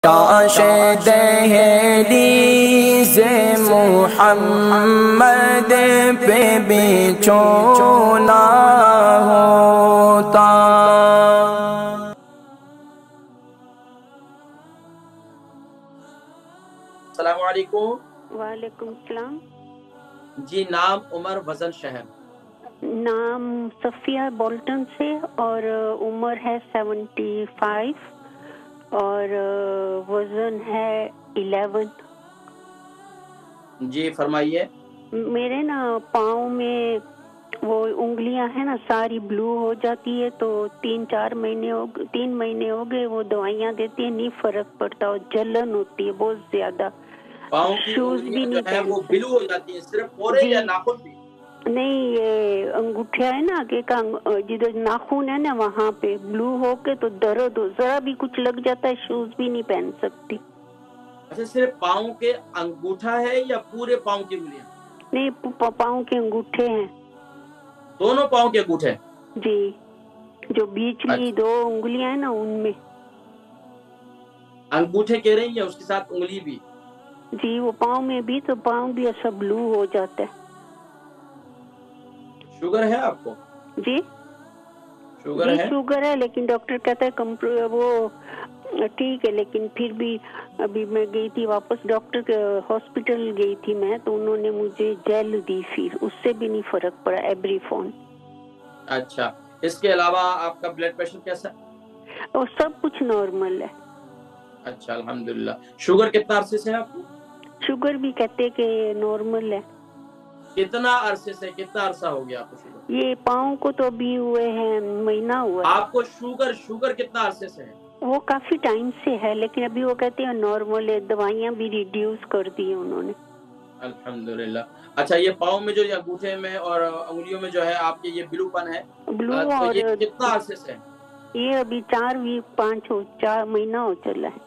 کاش دہلیز محمد پہ بھی چونا ہوتا۔ السلام علیکم۔ وعلیکم السلام جی، نام عمر، وزن شہر؟ نام صفیہ بولٹن سے، اور عمر ہے 75 اور وزن ہے 11۔ جی فرمائیے۔ میرے نا پاؤں میں وہ انگلیاں ہیں نا ساری بلو ہو جاتی ہے، تو 3 مہینے ہو گئے وہ دوائیاں دیتی ہیں، نہیں فرق پڑتا، اور جلن ہوتی ہے بہت زیادہ۔ پاؤں کی شوز بھی انگلیاں جو نہیں ہیں وہ پہن بلو ہو جاتی ہیں، صرف پورے یا ناخن بھی؟ نہیں، یہ انگوٹھیا ہے نا آگے کا، جدھر ناخن ہے نا وہاں پہ بلو ہو کے تو درد ہو، ذرا بھی کچھ لگ جاتا ہے، شوز بھی نہیں پہن سکتی۔ اچھا، صرف پاؤں کے انگوٹھا ہے یا پورے پاؤں کی انگلیاں؟ نہیں، پاؤں کے انگوٹھے ہیں۔ دونوں پاؤں کے انگوٹھے؟ جی، جو بیچلی 2 انگلیاں ہیں نا ان میں۔ انگوٹھے کہہ رہی ہیں یا اس کے ساتھ انگلی بھی؟ جی، وہ پاؤں میں بھی، تو پاؤں بھی ایسا بلو ہو جاتا ہے۔ شوگر ہے آپ کو؟ جی شوگر جی ہے؟ شوگر ہے، لیکن ڈاکٹر کہتا ہے وہ ٹھیک ہے، لیکن پھر بھی ابھی میں گئی تھی واپس ڈاکٹر کے ہاسپٹل گئی تھی میں، تو انہوں نے مجھے جیل دی، پھر اس سے بھی نہیں فرق پڑا، ایبریفون۔ اچھا، اس کے علاوہ آپ کا بلڈ پریشر کیسا ہے؟ اور سب کچھ نارمل ہے۔ اچھا الحمدللہ۔ شوگر کتنا عرصے سے ہے آپ کو؟ شوگر بھی کہتے کہ نارمل ہے۔ کتنا عرصے سے، کتنا عرصہ ہو گیا آپ کو شوگر؟ یہ پاؤں کو تو ابھی ہوئے ہیں مہینہ ہوا ہے۔ آپ کو شوگر کتنا عرصے سے ہے؟ وہ کافی ٹائم سے ہے، لیکن ابھی وہ کہتے ہیں نارمل ہے، دوائیاں بھی ریڈیوس کر دی ہیں انہوں نے۔ الحمدللہ۔ اچھا، یہ پاؤں میں جو یہ انگوٹھے میں اور انگلیوں میں جو ہے آپ کے یہ بلو پن ہے، بلو، تو اور یہ کتنا عرصے سے ہے؟ یہ ابھی 4 مہینہ ہو چلا ہے۔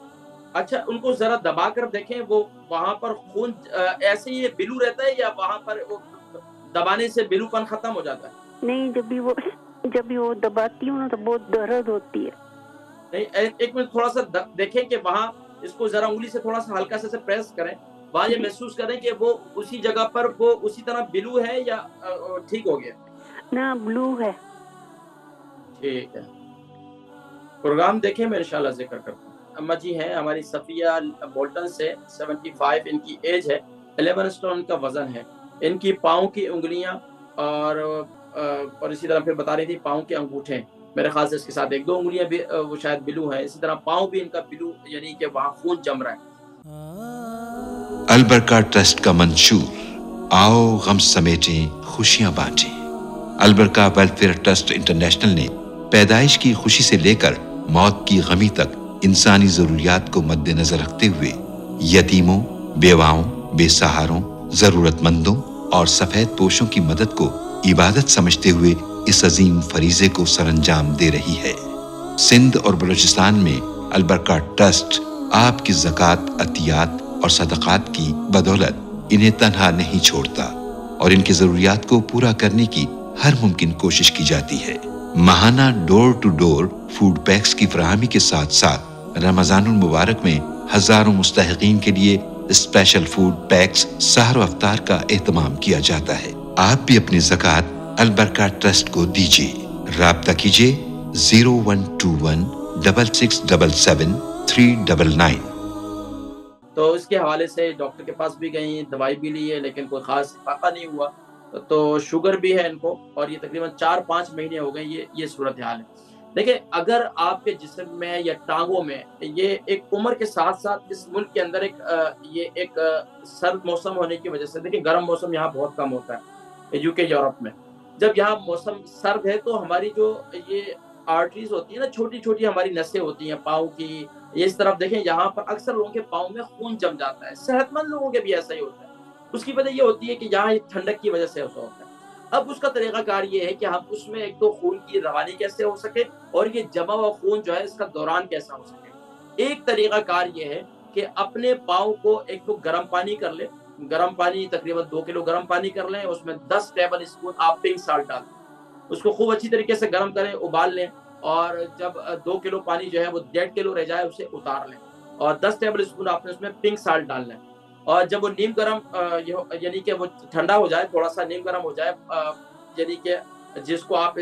اچھا، ان کو ذرا دبا کر دیکھیں، وہ وہاں پر خون ایسے ہی بلو رہتا ہے یا وہاں پر وہ دبانے سے بلو پن ختم ہو جاتا ہے؟ نہیں، جب بھی وہ دباتی ہوں نا تو بہت درد ہوتی ہے۔ نہیں، ایک منٹ تھوڑا سا دیکھیں کہ وہاں اس کو ذرا انگلی سے تھوڑا سا ہلکا سے پریس کریں، وہاں یہ محسوس کریں کہ وہ اسی جگہ پر وہ اسی طرح بلو ہے یا ٹھیک ہو گیا؟ نا، بلو ہے۔ ٹھیک ہے، پروگرام دیکھیں، میں انشاءاللہ ذکر کرتا ہوں۔ اما جی ہیں ہماری صفیہ بولٹن سے، 75 ان کی ایج ہے، 11 سٹون کا وزن ہے، ان کی پاؤں کی انگلیاں اور اسی طرح پھر بتا رہی تھی پاؤں کے انگوٹھے، میرے خیال سے اس کے ساتھ 1-2 انگلیاں بھی وہ شاید بلو ہیں، اسی طرح پاؤں بھی ان کا بلو، یعنی کہ وہاں خون جم رہا ہے۔ البرکہ ٹرسٹ کا منشور، آؤ غم سمیٹیں خوشیاں بانٹیں۔ البرکہ ویلفیئر ٹرسٹ انٹرنیشنل نے پیدائش کی خوشی سے لے کر موت کی غمی تک انسانی ضروریات کو مد نظر رکھتے ہوئے یتیموں، بیواؤں، بے سہاروں، ضرورت مندوں اور سفید پوشوں کی مدد کو عبادت سمجھتے ہوئے اس عظیم فریضے کو سر انجام دے رہی ہے۔ سندھ اور بلوچستان میں البرکہ ٹرسٹ آپ کی زکوٰۃ، عطیات اور صدقات کی بدولت انہیں تنہا نہیں چھوڑتا اور ان کی ضروریات کو پورا کرنے کی ہر ممکن کوشش کی جاتی ہے۔ ماہانہ ڈور ٹو ڈور فوڈ پیکس کی فراہمی کے ساتھ ساتھ رمضان المبارک میں ہزاروں مستحقین کے لیے اسپیشل فوڈ پیکس سحر و افطار کا اہتمام کیا جاتا ہے۔ آپ بھی اپنی زکوٰۃ البرکہ ٹرسٹ کو دیجیے۔ رابطہ کیجیے 01216677 تو اس کے حوالے سے ڈاکٹر کے پاس بھی گئی، دوائی بھی لی ہے، لیکن کوئی خاص فائدہ نہیں ہوا۔ تو شوگر بھی ہے ان کو، اور یہ تقریباً 4-5 مہینے ہو گئے یہ صورتحال ہے۔ دیکھیں، اگر آپ کے جسم میں یا ٹانگوں میں یہ ایک عمر کے ساتھ ساتھ اس ملک کے اندر ایک سرد موسم ہونے کی وجہ سے، دیکھیں گرم موسم یہاں بہت کم ہوتا ہے UK یورپ میں، جب یہاں موسم سرد ہے تو ہماری جو یہ آرٹریز ہوتی ہیں نا، چھوٹی چھوٹی ہماری نسیں ہوتی ہیں پاؤں کی، اس طرف دیکھیں یہاں پر اکثر لوگوں کے پاؤں میں خون جم جاتا ہے، صحت مند لوگوں کے بھی ایسا ہی ہوتا ہے۔ اس کی وجہ یہ ہوتی ہے کہ یہاں ٹھنڈک کی وجہ سے ایسا ہوتا ہے۔ اب اس کا طریقہ کار یہ ہے کہ ہم اس میں ایک تو خون کی روانی کیسے ہو سکے، اور یہ جمع ہوا خون جو ہے اس کا دوران کیسا ہو سکے۔ ایک طریقہ کار یہ ہے کہ اپنے پاؤں کو ایک تو گرم پانی کر لیں، گرم پانی تقریباً 2 کلو گرم پانی کر لیں، اس میں 10 ٹیبل اسپون آپ پنک سالٹ ڈال دیں، اس کو خوب اچھی طریقے سے گرم کریں، ابال لیں، اور جب 2 کلو پانی جو ہے وہ 1.5 کلو رہ جائے اسے اتار لیں۔ اور 10 ٹیبل اسپون آپ نے اس میں پنک سالٹ ڈالنا ہے. اور جب وہ نیم گرم یعنی کہ وہ ٹھنڈا ہو جائے, تھوڑا سا نیم گرم ہو جائے, یعنی کہ جس کو آپ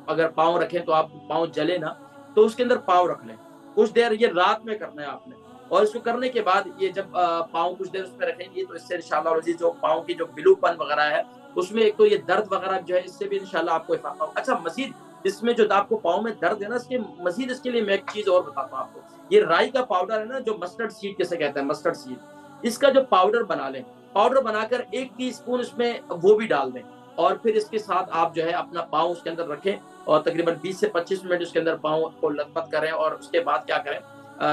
اگر پاؤں رکھیں تو آپ پاؤں جلے نا, تو اس کے اندر پاؤں رکھ لیں کچھ دیر. یہ رات میں کرنا ہے آپ نے. اور اس کو کرنے کے بعد یہ جب پاؤں کچھ دیر اس میں رکھیں گے تو اس سے انشاءاللہ جو پاؤں کی جو بلو پن وغیرہ ہے اس میں ایک تو یہ درد وغیرہ جو ہے اس سے بھی انشاءاللہ آپ کو افاقہ ہو. اچھا مزید اس میں جو آپ کو پاؤں میں درد ہے نا, اس کے مزید اس کے لیے میں ایک چیز اور بتاتا ہوں آپ کو. یہ رائی کا پاؤڈر ہے نا, جو مسٹرڈ سیڈ جیسے کہتے ہیں, مسٹرڈ سیڈ, اس کا جو پاؤڈر بنا لیں, پاؤڈر بنا کر 1 ٹی اسپون اس میں وہ بھی ڈال دیں. اور پھر اس کے ساتھ آپ جو ہے اپنا پاؤں اس کے اندر رکھیں اور تقریباً 20 سے 25 منٹ اس کے اندر پاؤں کو لت پت کریں. اور اس کے بعد کیا کریں,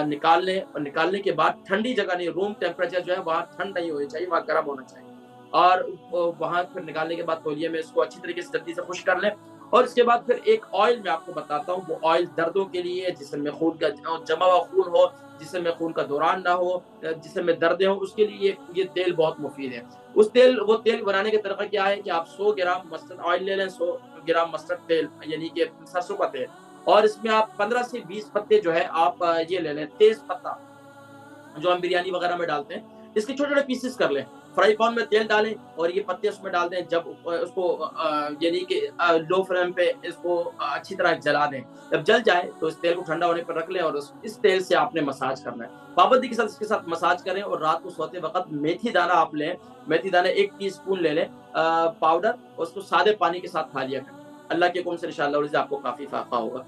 نکال لیں. اور نکالنے کے بعد ٹھنڈی جگہ نہیں, روم ٹیمپریچر جو ہے وہاں ٹھنڈ نہیں ہونی چاہیے, وہاں گرم ہونا چاہیے. اور وہاں پھر نکالنے کے بعد تولیے میں اس کو اچھی طریقے سے جلدی سے خشک کر لیں. اور اس کے بعد پھر ایک آئل میں آپ کو بتاتا ہوں, وہ آئل دردوں کے لیے, جسم میں خون کا جمع ہوا خون ہو, جسم میں خون کا دوران نہ ہو, جسم میں دردیں ہوں, اس کے لیے یہ تیل بہت مفید ہے. وہ تیل بنانے کا طریقہ کیا ہے کہ آپ 100 گرام مسٹرڈ آئل لے لیں, 100 گرام مسٹرڈ تیل یعنی کہ سرسوں کا تیل, اور اس میں آپ 15 سے 20 پتے جو ہے آپ یہ لے لیں, تیز پتہ جو ہم بریانی وغیرہ میں ڈالتے ہیں, اس کے چھوٹے چھوٹے پیسز کر لیں. فرائی پین میں تیل ڈالیں اور یہ پتے اس میں ڈال دیں. جب اس کو یعنی کہ لو فلیم پہ اس کو اچھی طرح جلا دیں. جب جل جائے تو اس تیل کو ٹھنڈا ہونے پر رکھ لیں اور اس تیل سے آپ نے مساج کرنا ہے, پابندی کے ساتھ اس کے ساتھ مساج کریں. اور رات کو سوتے وقت میتھی دانہ آپ لیں, میتھی دانہ 1 ٹی اسپون لے لیں پاؤڈر, اور اس کو سادے پانی کے ساتھ کھا لیا کریں. اللہ کے حکم سے انشاءاللہ آپ کو کافی فائدہ ہوگا.